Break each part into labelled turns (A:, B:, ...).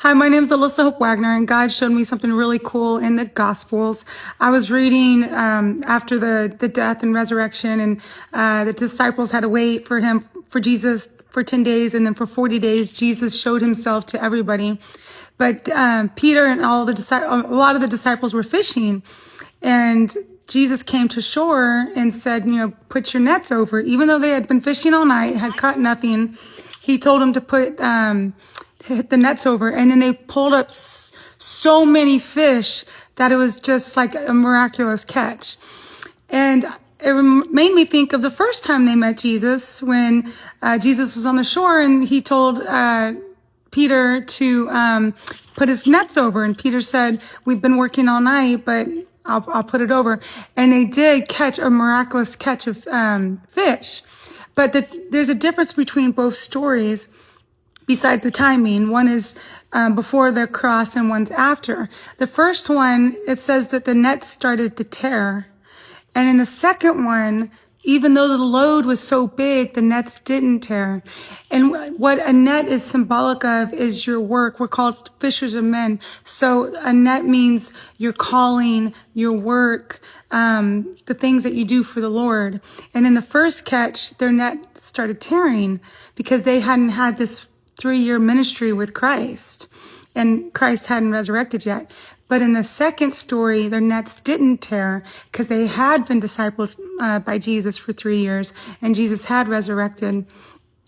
A: Hi, my name is Alyssa Hope Wagner, and God showed me something really cool in the Gospels. I was reading after the death and resurrection, and the disciples had to wait for Jesus for 10 days, and then for 40 days, Jesus showed himself to everybody. But Peter and a lot of the disciples were fishing, and Jesus came to shore and said, put your nets over. Even though they had been fishing all night, had caught nothing, he told them to hit the nets over, and then they pulled up so many fish that it was just like a miraculous catch. And it made me think of the first time they met Jesus, when Jesus was on the shore and he told Peter to put his nets over, and Peter said, "We've been working all night, but I'll put it over." And they did catch a miraculous catch of fish. But there's a difference between both stories. Besides the timing, one is before the cross and one's after. The first one, it says that the nets started to tear. And in the second one, even though the load was so big, the nets didn't tear. And what a net is symbolic of is your work. We're called fishers of men. So a net means your calling, your work, the things that you do for the Lord. And in the first catch, their net started tearing because they hadn't had this 3-year ministry with Christ, and Christ hadn't resurrected yet. But in the second story, their nets didn't tear because they had been discipled by Jesus for 3 years, and Jesus had resurrected.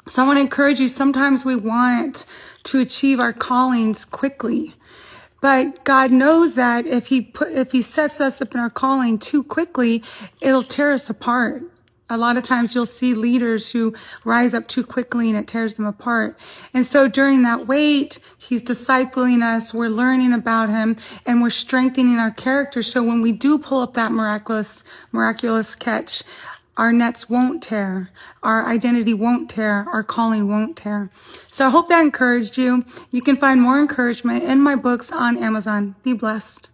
A: So I want to encourage you, sometimes we want to achieve our callings quickly, but God knows that if he sets us up in our calling too quickly, it'll tear us apart. A lot of times you'll see leaders who rise up too quickly and it tears them apart. And so during that wait, he's discipling us, we're learning about him, and we're strengthening our character. So when we do pull up that miraculous catch, our nets won't tear, our identity won't tear, our calling won't tear. So I hope that encouraged you. You can find more encouragement in my books on Amazon. Be blessed.